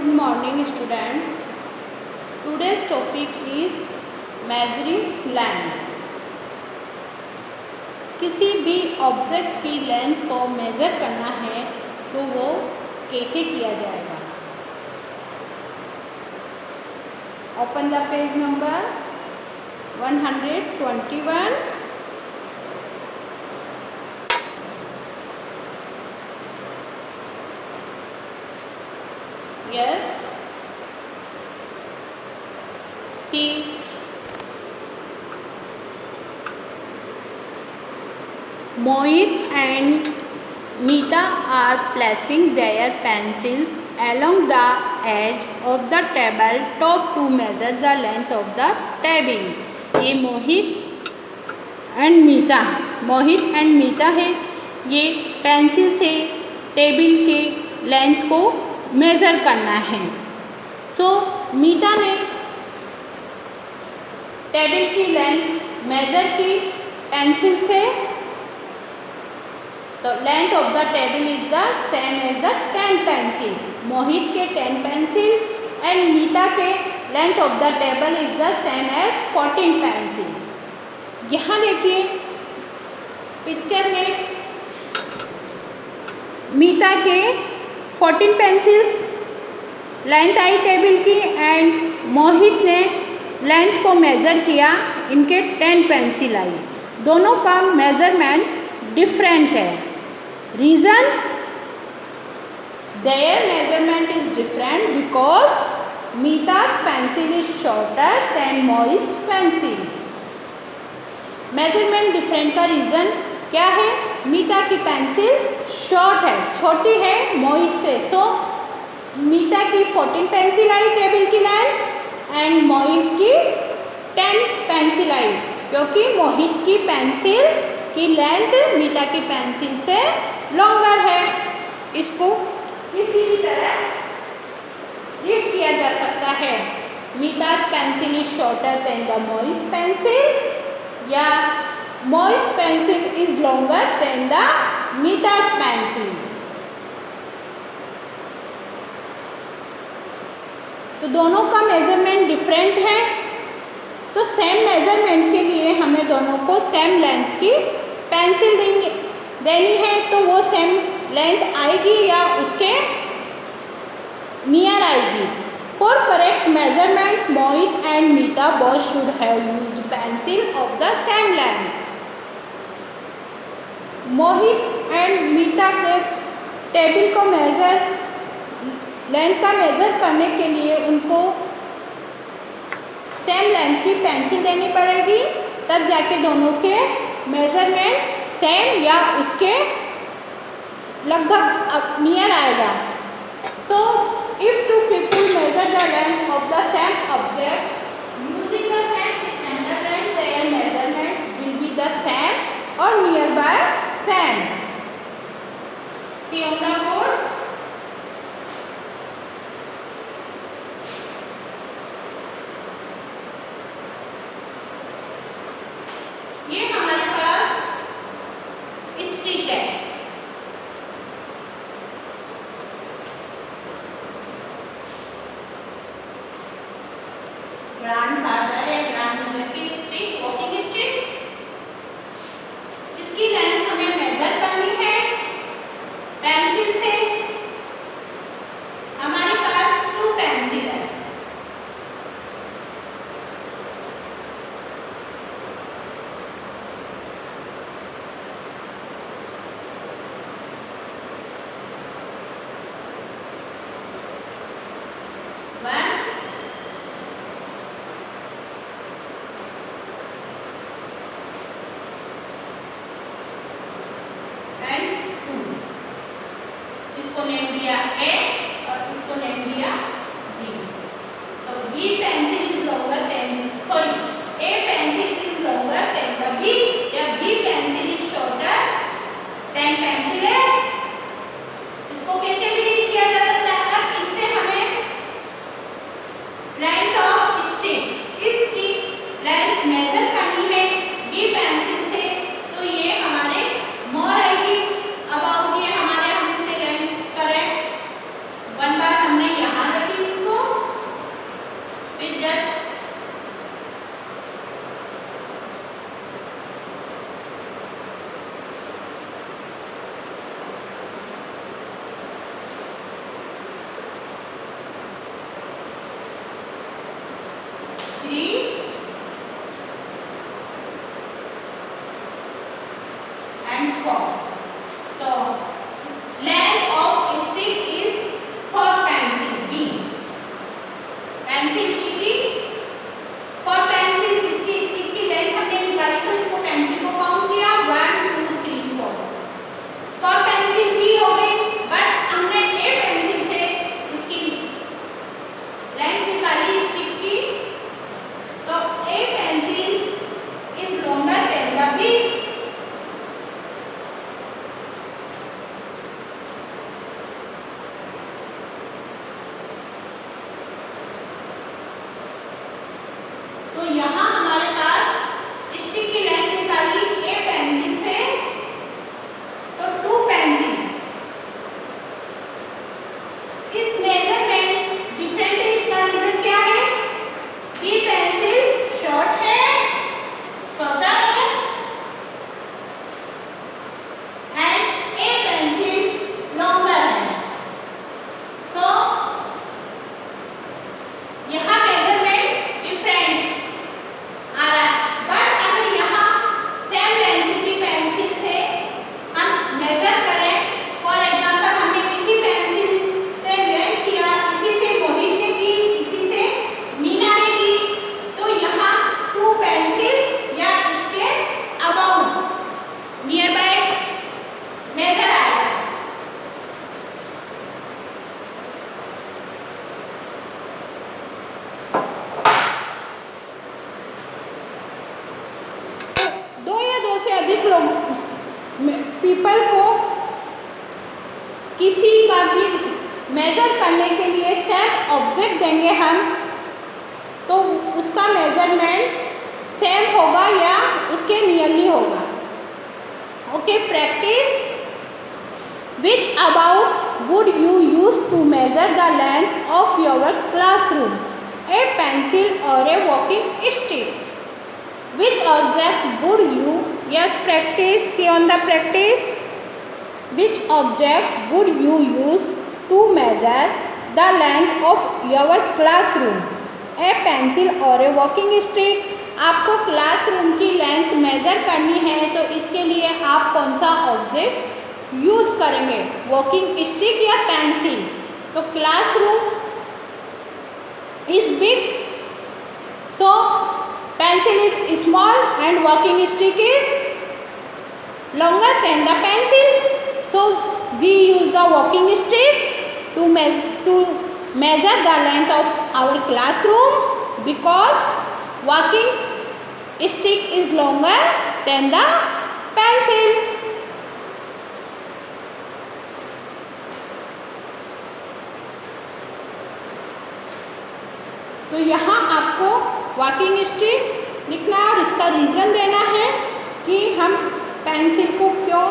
Good morning students. Today's topic is measuring length. किसी भी object की लेंथ को मेज़र करना है तो वो कैसे किया जाएगा? Open the page number 121. Yes. See. Mohit and Meeta are placing their pencils along the edge of the table top to measure the length of the table. ये मोहित एंड मीता है, ये पेंसिल से टेबल के लेंथ को measure करना है. सो मीता ने table की लेंथ मेज़र की पेंसिल से. तो length of the table is the same as the 10 pencil. Mohit के 10 पेंसिल एंड मीता के length of the table is the same as 14 pencils. यहाँ देखिए पिक्चर में मीता के 14 पेंसिल्स लेंथ आई टेबल की एंड मोहित ने लेंथ को मेज़र किया, इनके 10 पेंसिल आई. दोनों का मेज़रमेंट डिफरेंट है. Reason their measurement is different because Meeta's pencil is shorter than Mohit's pencil. Measurement different का रीज़न क्या है? मीता की पेंसिल शॉर्ट है, छोटी है मोहित से. सो मीता की 14 पेंसिल आई टेबल की लेंथ एंड मोहित की 10 पेंसिल आई, क्योंकि मोहित की पेंसिल की लेंथ मीता की पेंसिल से लॉन्गर है. इसको किसी भी तरह रीड किया जा सकता है. Meeta's pencil is shorter than the Mohit's pencil या Mohit's pencil is longer than the Meeta's pencil. तो दोनों का मेजरमेंट डिफरेंट है. तो सेम मेजरमेंट के लिए हमें दोनों को सेम लेंथ की पेंसिल देनी है. तो वो सेम लेंथ आएगी या उसके नियर आएगी. For correct measurement Mohit and Meeta both should have used pencil of the same length. Mohit and Meeta के टेबल को लेंथ का मेज़र करने के लिए उनको सेम लेंथ की पेंसिल देनी पड़ेगी, तब जाके दोनों के मेज़रमेंट सेम या उसके लगभग नियर आएगा. So if two people measure the length of the same object using the same standard length, their measurement will be the same और near by same. See on the board. ये हमारे पास stick है. Grandfather या grandmother की stick, walking stick. इसकी length हमें measure करनी है पेंसिल से. पीपल को किसी का भी मेजर करने के लिए सेम ऑब्जेक्ट देंगे हम, तो उसका मेजरमेंट सेम होगा या उसके नियरली होगा। Okay, practice. Which about would you use to measure the length of your classroom? A pencil or a walking stick? Which object would you? Yes, practice. See on the practice. Which object would you use to measure the length of your classroom? A pencil or a walking stick? आपको classroom की length measure करनी है तो इसके लिए आप कौन सा ऑब्जेक्ट यूज करेंगे, वॉकिंग स्टिक या पेंसिल? तो classroom is big, so pencil is small and walking stick is longer than the pencil, so we use the walking stick to measure the length of our classroom because walking stick is longer than the pencil. तो यहाँ आपको walking stick लिखना है और इसका reason देना है कि हम पेंसिल को क्यों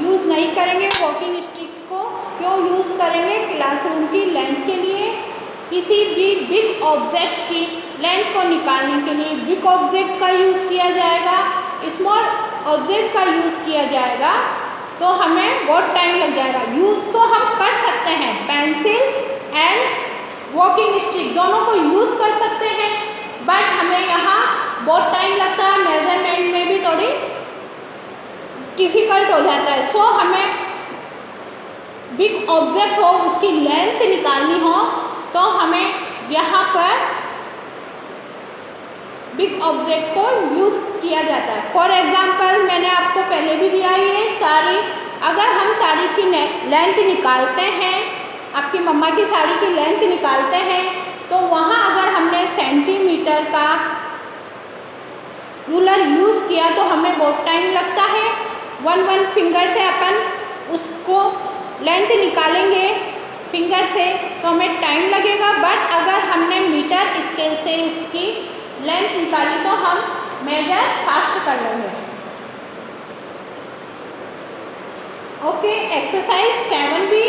यूज़ नहीं करेंगे, वॉकिंग स्टिक को क्यों यूज़ करेंगे क्लासरूम की लेंथ के लिए। किसी भी बिग ऑब्जेक्ट की लेंथ को निकालने के लिए बिग ऑब्जेक्ट का यूज़ किया जाएगा, स्मॉल ऑब्जेक्ट का यूज़ किया जाएगा, तो हमें बहुत टाइम लग जाएगा। यूज़ तो हम कर सकते हैं, पेंसिल एंड वॉकिंग स्टिक दोनों को यूज़ कर सकते हैं, बट हमें यहाँ बहुत टाइम लगता है, मेजरमेंट में भी थोड़ी डिफ़िकल्ट हो जाता है। सो हमें बिग ऑब्जेक्ट हो, उसकी लेंथ निकालनी हो, तो हमें यहाँ पर बिग ऑब्जेक्ट को यूज़ किया जाता है। फॉर एग्जांपल मैंने आपको पहले भी दिया ये साड़ी, अगर हम साड़ी की लेंथ निकालते हैं, आपकी मम्मा की साड़ी की लेंथ निकालते हैं, तो वहाँ अगर हमने सेंटीमीटर का रूलर यूज़ किया तो हमें बहुत टाइम लगता है। वन फिंगर से अपन उसको लेंथ निकालेंगे फिंगर से तो हमें टाइम लगेगा, बट अगर हमने मीटर स्केल से उसकी लेंथ निकाली तो हम मेजर फास्ट कर लेंगे। Okay, exercise 7B।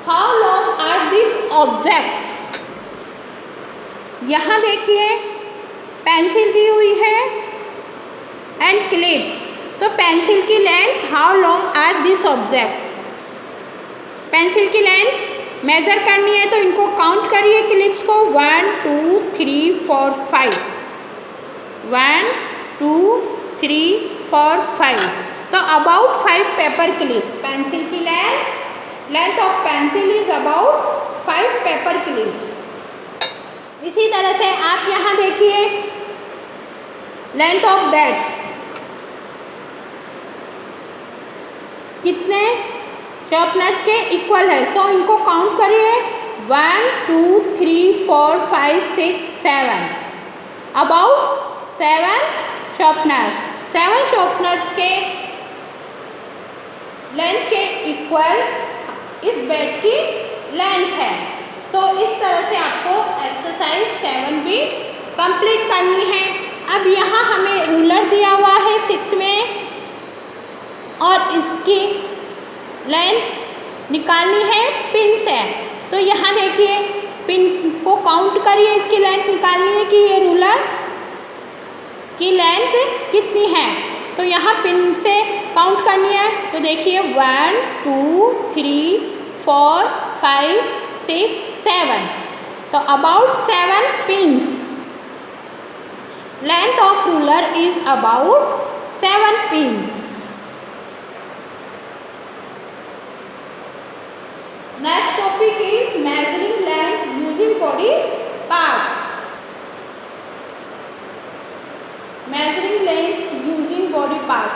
How long are this object? यहाँ देखिए पेंसिल दी हुई है एंड क्लिप्स, तो पेंसिल की length how long are this object, pencil की लेंथ मेजर करनी है तो इनको काउंट करिए क्लिप्स को, 1 2 3 4 5, 1 2 3 4 5, तो अबाउट 5 पेपर क्लिप्स। पेंसिल की length of pencil is about 5 paper clips. इसी तरह से आप यहाँ देखिए लेंथ ऑफ बेड कितने शार्पनर्स के इक्वल है, सो इनको काउंट करिए, 1 2 3 4 5 6 7, अबाउट 7 शार्पनर्स। 7 शार्पनर्स के लेंथ के इक्वल इस बेड की लेंथ है। सो इस तरह से आपको एक्सरसाइज 7B कंप्लीट करनी है। अब यहाँ हमें रूलर दिया हुआ है 6 में और इसकी लेंथ निकालनी है पिन से, तो यहाँ देखिए पिन को काउंट करिए, इसकी लेंथ निकालनी है कि ये रूलर की लेंथ कितनी है, तो यहाँ पिन से काउंट करनी है। तो देखिए 1 2 3 4 5 6 7, तो about 7 pins. Length of ruler is about 7 pins. Next topic is measuring length using body parts. Measuring length using body parts.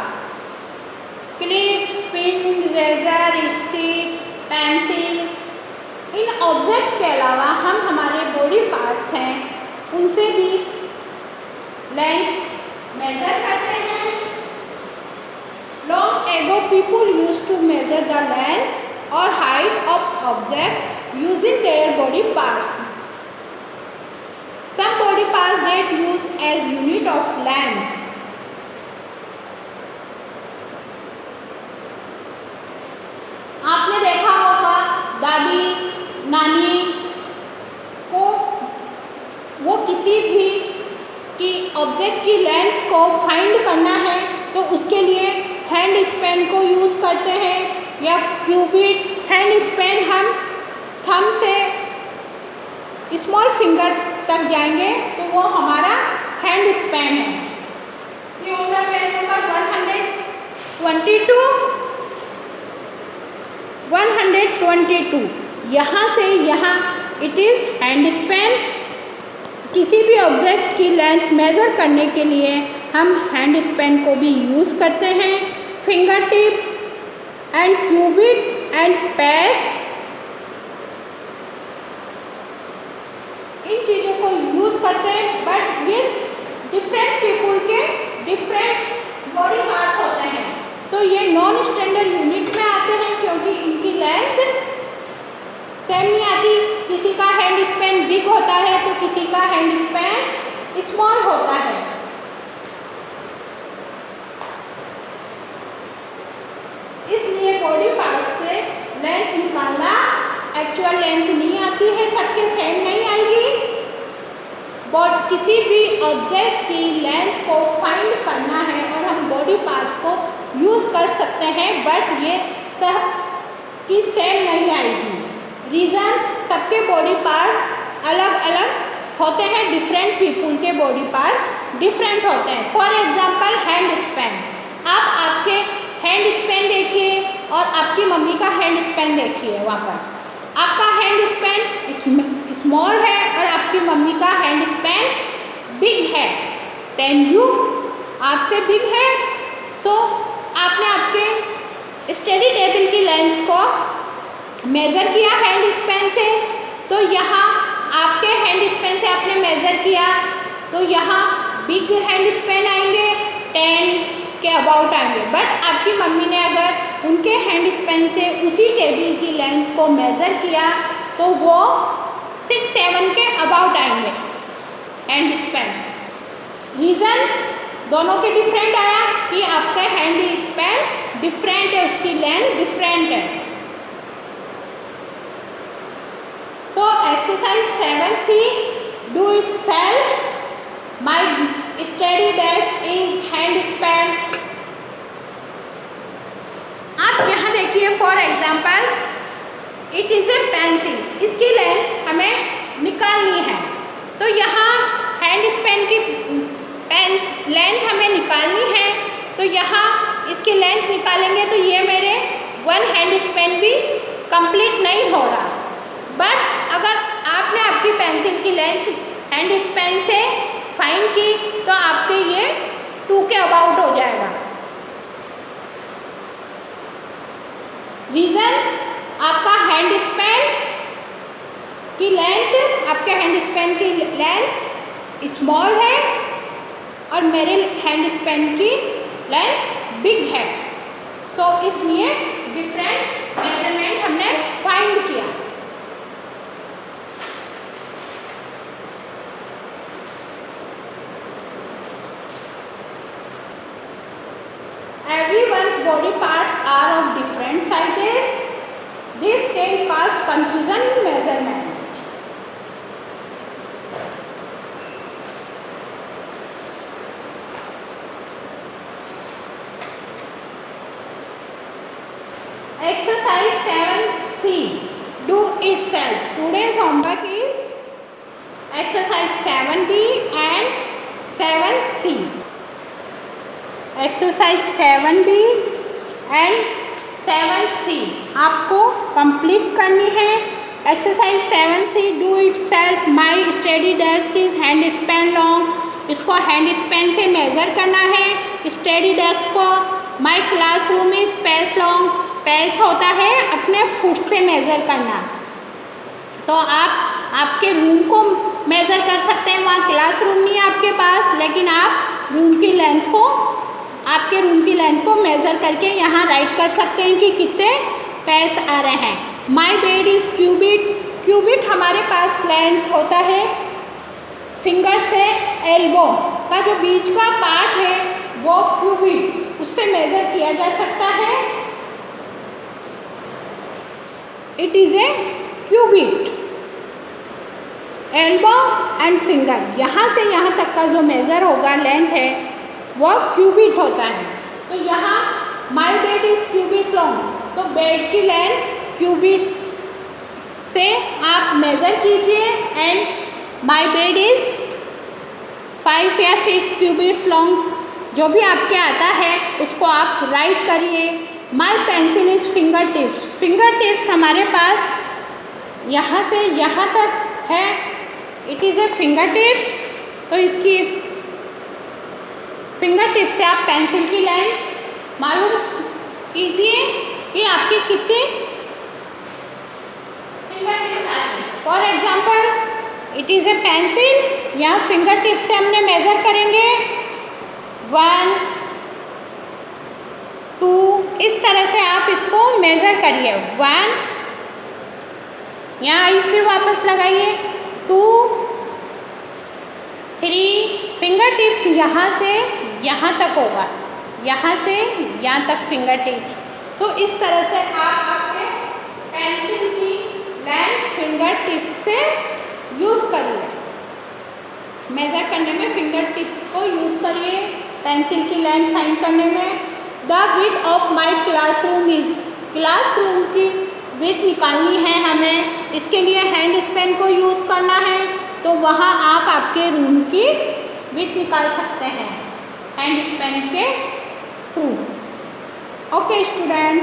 Clips, pin, razor, stick, pencil. In object के अलावा हम हमारे बॉडी पार्ट्स हैं उनसे भी लेंथ मेजर करते हैं। Long ago, people used to measure the length or height of object using their body parts. Some body parts get used as unit of length. आपने देखा होगा दादी नानी को वो किसी भी की ऑब्जेक्ट की लेंथ को फाइंड करना है तो उसके लिए हैंड स्पेन को यूज़ करते हैं, या क्यूबिट। हैंड स्पेन हम थंब से स्मॉल फिंगर तक जाएंगे तो वो हमारा हैंड स्पेन है। सी ऑन द पेज नंबर 122 यहाँ से यहाँ इट इज़ हैंड स्पेन। किसी भी ऑब्जेक्ट की लेंथ मेज़र करने के लिए हम हैंड स्पेन को भी यूज़ करते हैं। Finger tip and cubit and pace, इन चीज़ों को यूज़ करते हैं, बट ये डिफरेंट पीपुल के डिफरेंट बॉडी पार्ट्स होते हैं तो ये नॉन स्टैंडर्ड यूनिट में आते हैं क्योंकि इनकी लेंथ सेम नहीं आती। किसी का हैंड स्पेन बिग होता है तो किसी का हैंड स्पेन स्मॉल होता है। इसलिए बॉडी पार्ट से लेंथ निकालना एक्चुअल लेंथ नहीं आती है, सबके सेम नहीं आएगी। बट किसी भी ऑब्जेक्ट की लेंथ को फाइंड करना है और हम बॉडी पार्ट्स को यूज़ कर सकते हैं, बट ये सब की सेम नहीं आएगी। रीज़न, सबके बॉडी पार्ट्स अलग अलग होते हैं, डिफरेंट पीपुल के बॉडी पार्ट्स डिफरेंट होते हैं। फॉर एग्जांपल हैंड स्पेन, आप आपके हैंड स्पेन देखिए और आपकी मम्मी का हैंड स्पेन देखिए। वहाँ पर आपका हैंड स्पेन स्मॉल है और आपकी मम्मी का हैंड स्पेन बिग है, देन यू आपसे बिग है। सो आपने आपके स्टडी टेबल की लेंथ को मेज़र किया हैंड स्पेन से, तो यहाँ आपके हैंड स्पेन से आपने मेज़र किया तो यहाँ बिग हैंड स्पेन आएंगे, 10 के अबाउट आएंगे। बट आपकी मम्मी ने अगर उनके हैंड स्पेन से उसी टेबल की लेंथ को मेज़र किया तो वो 6-7 के अबाउट आएंगे हैंड स्पेन। रीज़न, दोनों के डिफरेंट आया कि आपका हैंड स्पेन डिफरेंट है, उसकी लेंथ डिफरेंट है। So exercise 7C, do it self. My study desk is hand Spain. आप यहाँ देखिए, for example it is A pencil, इसकी लेंथ हमें निकालनी है तो यहाँ हैंड स्पेन की लेंथ हमें निकालनी है तो यहाँ इसकी लेंथ निकालेंगे तो ये मेरे 1 हैंड स्पेन भी कंप्लीट नहीं हो रहा। बट अगर आपने आपकी पेंसिल की लेंथ हैंड स्पेन से फाइंड की तो आपके ये 2 के अबाउट हो जाएगा। रीज़न, आपका हैंड स्पेन की लेंथ, आपके हैंड स्पेन की लेंथ स्मॉल है और मेरे हैंड स्पेन की लेंथ बिग है। सो इसलिए डिफरेंट मेजरमेंट हमने फाइंड किया। Everyone's body parts are of different sizes. This can cause confusion in measurement. Exercise 7C, do it self. Today's homework is exercise 7B and 7C. Exercise 7B and 7C आपको complete करनी है। Exercise 7C, do it self. My study desk is hand span long, इसको hand span से measure करना है study desk को। My classroom is pace long, pace होता है अपने फुट से मेज़र करना, तो आप आपके रूम को मेज़र कर सकते हैं। वहाँ क्लासरूम नहीं है आपके पास, लेकिन आप रूम की लेंथ को आपके रूम की लेंथ को मेज़र करके यहाँ राइट कर सकते हैं कि कितने पैस आ रहे हैं। My bed is cubit. Cubit हमारे पास लेंथ होता है फिंगर से एल्बो का जो बीच का पार्ट है वो क्यूबिट, उससे मेज़र किया जा सकता है। It is a cubit. Elbow and finger, यहाँ से यहाँ तक का जो मेज़र होगा लेंथ है वो क्यूबिट होता है। तो यहाँ my bed is cubit long, तो बेड की लेंथ क्यूबिट से आप मेज़र कीजिए। एंड माई बेड इज़ 5 या 6 क्यूबिट लॉन्ग, जो भी आपके आता है उसको आप राइट करिए। माई pencil is finger tips. Finger tips हमारे पास यहाँ से यहाँ तक है, it is a finger tips. तो इसकी फिंगर टिप से आप पेंसिल की लेंथ मालूम कीजिए कि आपकी कितनी फिंगर टिप्स आती है। For example it is A pencil, यहाँ फिंगर टिप से हमने मेज़र करेंगे 1 2, इस तरह से आप इसको मेज़र करिए। 1, यहाँ आई फिर वापस लगाइए 2 3, फिंगर टिप्स यहाँ से यहाँ तक होगा, यहाँ से यहाँ तक फिंगर टिप्स। तो इस तरह से आप अपने पेंसिल की लेंथ फिंगर टिप से यूज़ करिए। मेज़र करने में फिंगर टिप्स को यूज़ करिए, पेंसिल की लेंथ फाइंड करने में। The width of my classroom is, classroom की विड्थ निकालनी है हमें, इसके लिए हैंड स्पेन को यूज़ करना है। तो वहाँ आप आपके रूम की विड्थ निकाल सकते हैं हैंड स्पेन के थ्रू। Okay student.